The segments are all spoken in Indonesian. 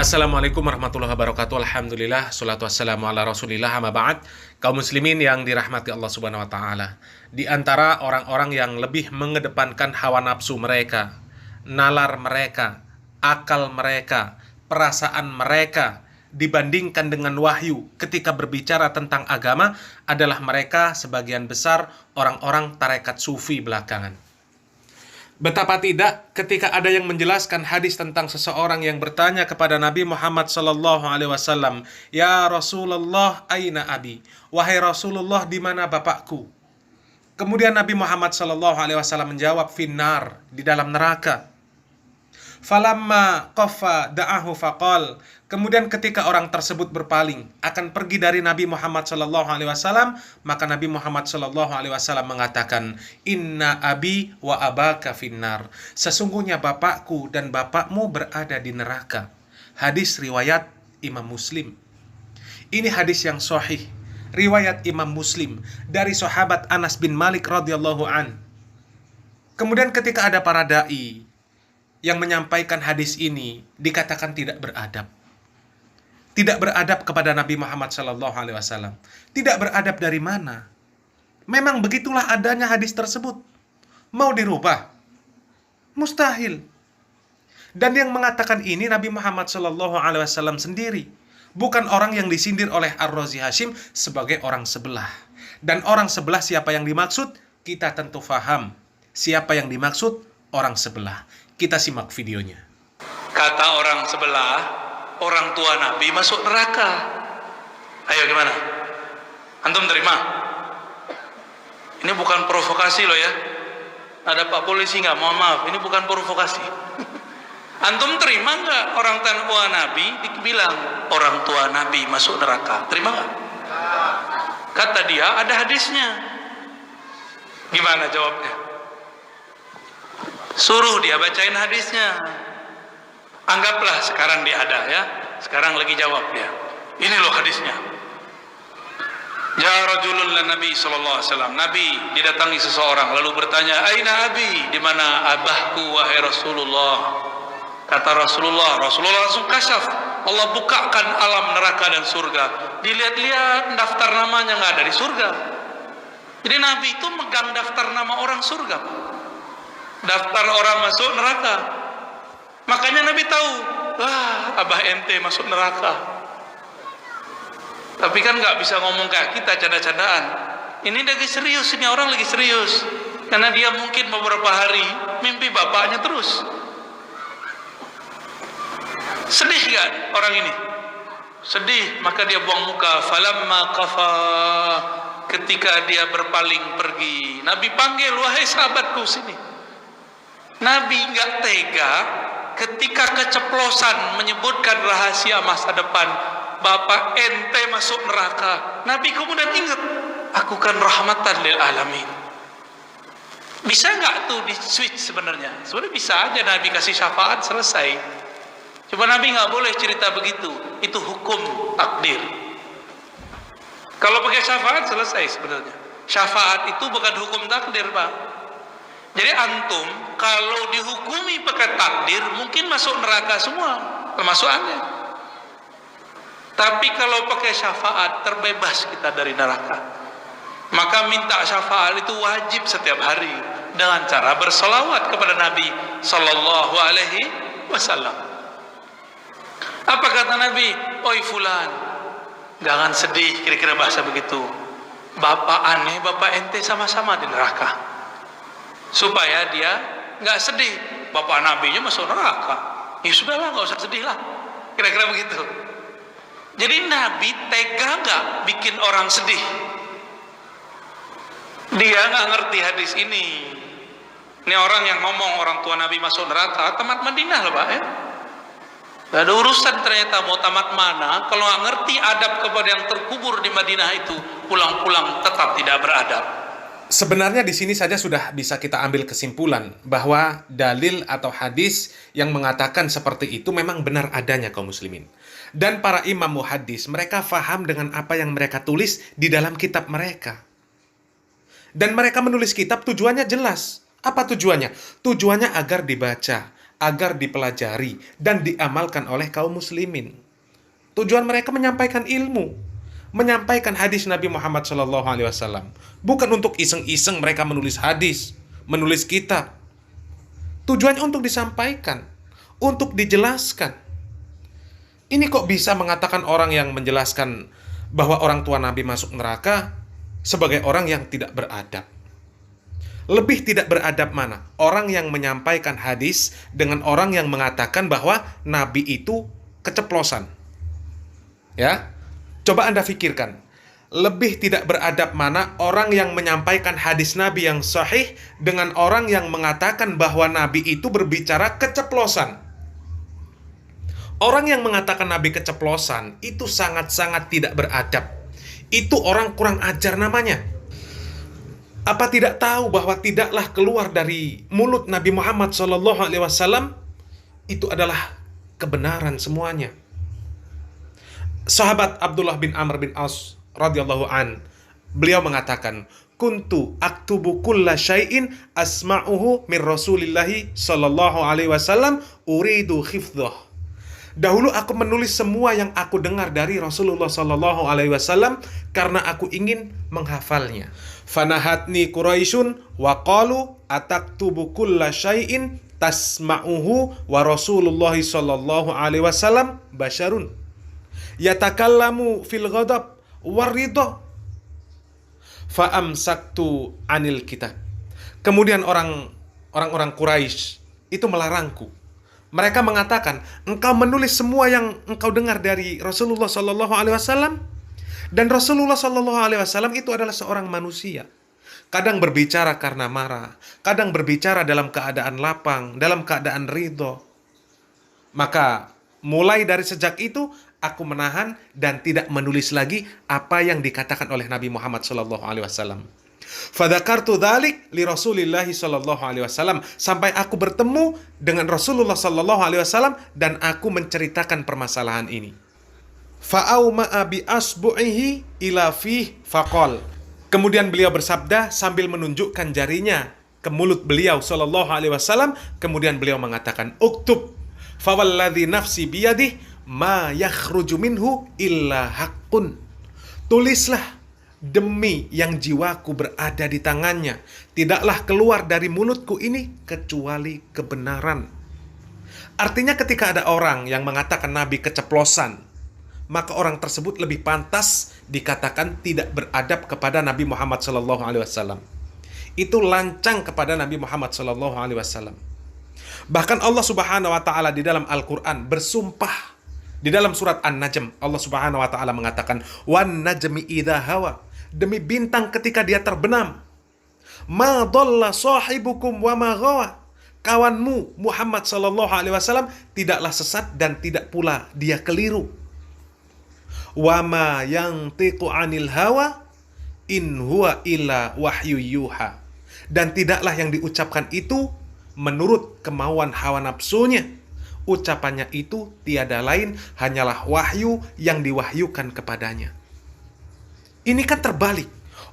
Assalamualaikum warahmatullahi wabarakatuh. Alhamdulillah, salatu wassalamu ala rasulillah, amma ba'd. Kaum muslimin yang dirahmati Allah subhanahu wa ta'ala, di antara orang-orang yang lebih mengedepankan hawa nafsu mereka, nalar mereka, akal mereka, perasaan mereka dibandingkan dengan wahyu ketika berbicara tentang agama adalah mereka sebagian besar orang-orang tarekat sufi belakangan. Betapa tidak ketika ada yang menjelaskan hadis tentang seseorang yang bertanya kepada Nabi Muhammad SAW, "Ya Rasulullah, aina abi?" Wahai Rasulullah, di mana bapakku? Kemudian Nabi Muhammad SAW menjawab, "Finnar," di dalam neraka. Falamma qafa da'ahu faqal. Kemudian ketika orang tersebut berpaling akan pergi dari Nabi Muhammad SAW, maka Nabi Muhammad SAW mengatakan, "Inna abi wa abaka finnar." Sesungguhnya bapakku dan bapakmu berada di neraka. Hadis riwayat Imam Muslim. Ini hadis yang sahih, riwayat Imam Muslim dari sahabat Anas bin Malik radhiyallahu an. Kemudian ketika ada para dai yang menyampaikan hadis ini dikatakan tidak beradab. Tidak beradab kepada Nabi Muhammad SAW. Tidak beradab dari mana? Memang begitulah adanya hadis tersebut. Mau dirubah? Mustahil. Dan yang mengatakan ini Nabi Muhammad SAW sendiri. Bukan orang yang disindir oleh Ar-Razi Hashim sebagai orang sebelah. Dan orang sebelah siapa yang dimaksud? Kita tentu faham. Siapa yang dimaksud? Orang sebelah. Kita simak videonya. Kata orang sebelah, orang tua Nabi masuk neraka. Ayo gimana? Antum terima? Ini bukan provokasi loh ya. Ada Pak Polisi nggak? Mohon maaf, ini bukan provokasi. Antum terima nggak orang tua Nabi dibilang orang tua Nabi masuk neraka? Terima nggak? Kata dia ada hadisnya. Gimana jawabnya? Suruh dia bacain hadisnya. Anggaplah sekarang dia ada ya. Sekarang lagi jawab dia. Ini loh hadisnya. Ya rajulun lan Nabi sallallahu alaihi wasallam. Nabi didatangi seseorang lalu bertanya, "Aina abi?" Di mana abahku wahai Rasulullah? Kata Rasulullah langsung kasyaf. Allah bukakan alam neraka dan surga. Dilihat-lihat daftar namanya nggak ada di surga. Jadi Nabi itu megang daftar nama orang surga, daftar orang masuk neraka. Makanya Nabi tahu, wah abah ente masuk neraka. Tapi kan nggak bisa ngomong kayak kita canda-candaan. Ini lagi serius, ini orang lagi serius. Karena dia mungkin beberapa hari mimpi bapaknya terus. Sedih kan orang ini? Sedih, maka dia buang muka. Falamma qafa, ketika dia berpaling pergi, Nabi panggil, "Wahai sahabatku sini." Nabi nggak tega ketika keceplosan menyebutkan rahasia masa depan, bapak ente masuk neraka. Nabi kemudian ingat, aku kan rahmatan lil alamin. Bisa nggak tuh di switch sebenarnya? Sebenarnya bisa aja Nabi kasih syafaat selesai. Cuma Nabi nggak boleh cerita begitu. Itu hukum takdir. Kalau pakai syafaat selesai sebenarnya. Syafaat itu bukan hukum takdir, Pak. Jadi antum kalau dihukumi pakai takdir mungkin masuk neraka semua, termasuk Anda. Tapi kalau pakai syafaat terbebas kita dari neraka. Maka minta syafaat itu wajib setiap hari dengan cara berselawat kepada Nabi sallallahu alaihi wasallam. Apa kata Nabi? "Oi fulan, jangan sedih," kira-kira bahasa begitu. Bapak aneh, bapak ente sama-sama di neraka. Supaya dia nggak sedih, bapak nabinya masuk neraka. Ya sudahlah, nggak usah sedih lah. Kira-kira begitu. Jadi Nabi tega nggak bikin orang sedih. Dia nggak ngerti hadis ini. Ini orang yang ngomong orang tua Nabi masuk neraka, tamat Madinah loh Pak ya. Gak ada urusan ternyata mau tamat mana. Kalau nggak ngerti adab kepada yang terkubur di Madinah itu, pulang-pulang tetap tidak beradab. Sebenarnya di sini saja sudah bisa kita ambil kesimpulan bahwa dalil atau hadis yang mengatakan seperti itu memang benar adanya kaum muslimin. Dan para imam muhaddis, mereka faham dengan apa yang mereka tulis di dalam kitab mereka. Dan mereka menulis kitab tujuannya jelas. Apa tujuannya? Tujuannya agar dibaca, agar dipelajari dan diamalkan oleh kaum muslimin. Tujuan mereka menyampaikan ilmu, menyampaikan hadis Nabi Muhammad SAW. Bukan untuk iseng-iseng mereka menulis hadis, menulis kitab. Tujuannya untuk disampaikan, untuk dijelaskan. Ini kok bisa mengatakan orang yang menjelaskan bahwa orang tua Nabi masuk neraka sebagai orang yang tidak beradab? Lebih tidak beradab mana? Orang yang menyampaikan hadis dengan orang yang mengatakan bahwa Nabi itu keceplosan. Ya, coba Anda pikirkan. Lebih tidak beradab mana orang yang menyampaikan hadis Nabi yang sahih dengan orang yang mengatakan bahwa Nabi itu berbicara keceplosan. Orang yang mengatakan Nabi keceplosan itu sangat-sangat tidak beradab. Itu orang kurang ajar namanya. Apa tidak tahu bahwa tidaklah keluar dari mulut Nabi Muhammad SAW itu adalah kebenaran semuanya. Sahabat Abdullah bin Amr bin As radhiyallahu an, beliau mengatakan, kuntu aktubu kulla syai'in asma'uhu min Rasulillahi sallallahu alaihi wasallam uridu khifdhah. Dahulu aku menulis semua yang aku dengar dari Rasulullah sallallahu alaihi wasallam karena aku ingin menghafalnya. Fanahatni Quraisyun wa qalu ataktubu kulla syai'in tasma'uhu wa Rasulullah sallallahu alaihi wasallam basyarun yatakallamu fil ghadab waridha fa amsaktu anil kitab. Kemudian orang-orang Quraisy itu melarangku. Mereka mengatakan, engkau menulis semua yang engkau dengar dari Rasulullah sallallahu alaihi wasallam, dan Rasulullah sallallahu alaihi wasallam itu adalah seorang manusia. Kadang berbicara karena marah, kadang berbicara dalam keadaan lapang, dalam keadaan ridho. Maka mulai dari sejak itu aku menahan dan tidak menulis lagi apa yang dikatakan oleh Nabi Muhammad sallallahu alaihi wasallam. Fadzakartu dzalik li Rasulillah sallallahu alaihi wasallam, sampai aku bertemu dengan Rasulullah sallallahu alaihi wasallam dan aku menceritakan permasalahan ini. Fa'auma bi asbu'ihi ila fih faqal. Kemudian beliau bersabda sambil menunjukkan jarinya ke mulut beliau sallallahu alaihi wasallam, kemudian beliau mengatakan, uktub fawalladzi nafsi biyadihi ma yakhruju minhu illa haqqun. Tulislah, demi yang jiwaku berada di tangannya, tidaklah keluar dari mulutku ini kecuali kebenaran. Artinya ketika ada orang yang mengatakan Nabi keceplosan, maka orang tersebut lebih pantas dikatakan tidak beradab kepada Nabi Muhammad SAW. Itu lancang kepada Nabi Muhammad SAW. Bahkan Allah Subhanahu wa taala di dalam Al-Qur'an bersumpah. Di dalam surat An-Najm, Allah Subhanahu wa taala mengatakan, "Wan najmi idza hawa." Demi bintang ketika dia terbenam. "Ma dhalla sahibukum wa ma ghawa." Kawanmu Muhammad sallallahu alaihi wasallam tidaklah sesat dan tidak pula dia keliru. "Wa ma yantiqu 'anil hawa in huwa illa wahyu yuha." Dan tidaklah yang diucapkan itu menurut kemauan hawa nafsunya. Ucapannya itu tiada lain hanyalah wahyu yang diwahyukan kepadanya. Ini kan terbalik.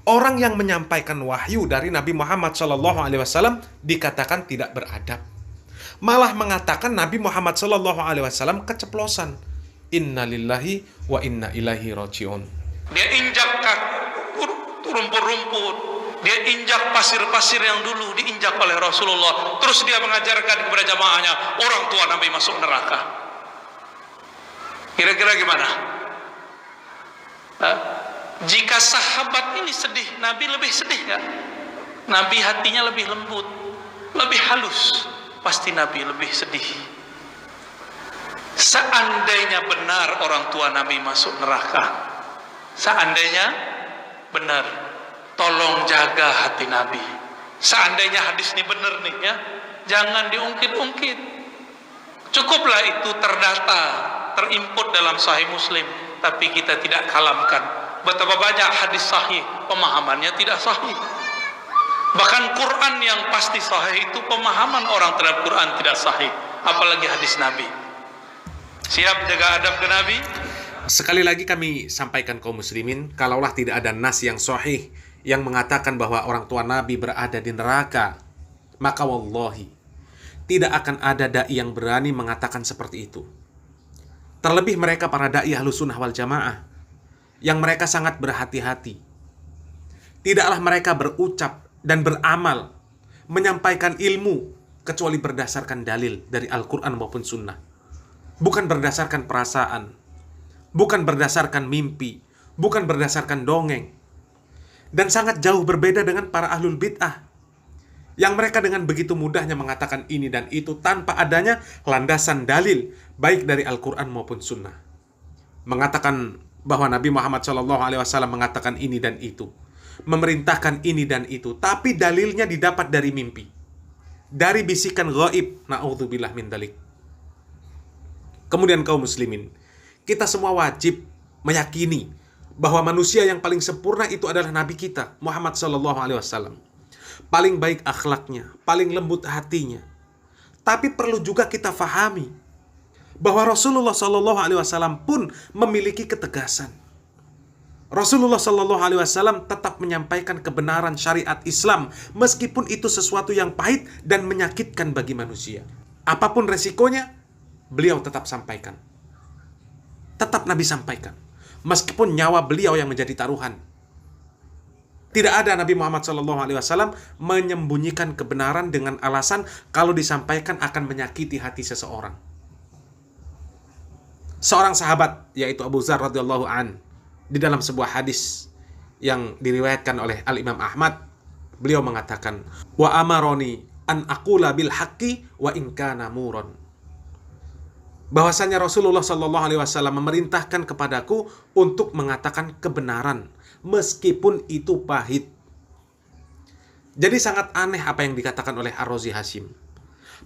Orang yang menyampaikan wahyu dari Nabi Muhammad SAW dikatakan tidak beradab. Malah mengatakan Nabi Muhammad SAW keceplosan. Inna lillahi wa inna ilaihi raji'un. Dia injak rumput-rumput, dia injak pasir-pasir yang dulu diinjak oleh Rasulullah. Terus dia mengajarkan kepada jamaahnya, orang tua Nabi masuk neraka. Kira-kira gimana? Jika sahabat ini sedih, Nabi lebih sedih nggak? Nabi hatinya lebih lembut, lebih halus. Pasti Nabi lebih sedih. Seandainya benar orang tua Nabi masuk neraka, seandainya benar, tolong jaga hati Nabi. Seandainya hadis ini benar nih ya, jangan diungkit-ungkit. Cukuplah itu terdata, terinput dalam Sahih Muslim, tapi kita tidak kalamkan. Betapa banyak hadis sahih, pemahamannya tidak sahih. Bahkan Quran yang pasti sahih itu pemahaman orang terhadap Quran tidak sahih, apalagi hadis Nabi. Siap jaga adab ke Nabi? Sekali lagi kami sampaikan kaum muslimin, kalaulah tidak ada nas yang sahih yang mengatakan bahwa orang tua Nabi berada di neraka, maka wallahi tidak akan ada dai yang berani mengatakan seperti itu. Terlebih mereka para dai Ahlus Sunnah wal Jamaah yang mereka sangat berhati-hati. Tidaklah mereka berucap dan beramal menyampaikan ilmu kecuali berdasarkan dalil dari Al-Quran maupun Sunnah. Bukan berdasarkan perasaan, bukan berdasarkan mimpi, bukan berdasarkan dongeng. Dan sangat jauh berbeda dengan para ahlul bid'ah yang mereka dengan begitu mudahnya mengatakan ini dan itu tanpa adanya landasan dalil baik dari Al-Quran maupun Sunnah. Mengatakan bahwa Nabi Muhammad SAW mengatakan ini dan itu, memerintahkan ini dan itu, tapi dalilnya didapat dari mimpi, dari bisikan gaib. Na'udzubillah min dalik. Kemudian kaum muslimin, kita semua wajib meyakini bahwa manusia yang paling sempurna itu adalah Nabi kita, Muhammad SAW. Paling baik akhlaknya, paling lembut hatinya. Tapi perlu juga kita fahami bahwa Rasulullah SAW pun memiliki ketegasan. Rasulullah SAW tetap menyampaikan kebenaran syariat Islam meskipun itu sesuatu yang pahit dan menyakitkan bagi manusia. Apapun resikonya, beliau tetap sampaikan. Tetap Nabi sampaikan. Meskipun nyawa beliau yang menjadi taruhan. Tidak ada Nabi Muhammad SAW menyembunyikan kebenaran dengan alasan kalau disampaikan akan menyakiti hati seseorang. Seorang sahabat, yaitu Abu Dzar radhiyallahu an, di dalam sebuah hadis yang diriwayatkan oleh Al-Imam Ahmad, beliau mengatakan, wa amaroni an aqula bil haqqi wa in kana muron. Bahwasanya Rasulullah SAW memerintahkan kepadaku untuk mengatakan kebenaran meskipun itu pahit. Jadi sangat aneh apa yang dikatakan oleh Ar-Razi Hashim.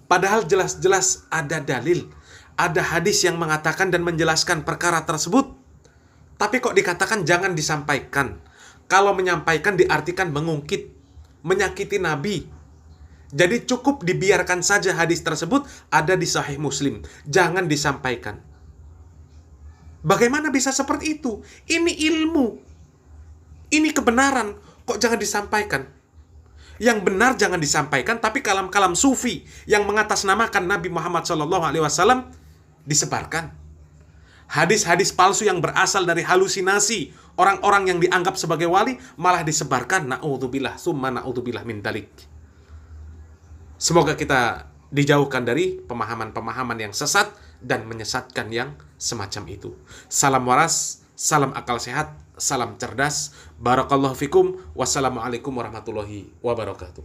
Padahal jelas-jelas ada dalil, ada hadis yang mengatakan dan menjelaskan perkara tersebut. Tapi kok dikatakan jangan disampaikan. Kalau menyampaikan diartikan mengungkit, menyakiti Nabi. Jadi cukup dibiarkan saja hadis tersebut ada di Sahih Muslim. Jangan disampaikan. Bagaimana bisa seperti itu? Ini ilmu. Ini kebenaran. Kok jangan disampaikan? Yang benar jangan disampaikan, tapi kalam-kalam sufi yang mengatasnamakan Nabi Muhammad SAW disebarkan. Hadis-hadis palsu yang berasal dari halusinasi orang-orang yang dianggap sebagai wali malah disebarkan. Na'udzubillah, summa na'udzubillah min dalik. Semoga kita dijauhkan dari pemahaman-pemahaman yang sesat dan menyesatkan yang semacam itu. Salam waras, salam akal sehat, salam cerdas. Barakallahu fikum. Wassalamualaikum warahmatullahi wabarakatuh.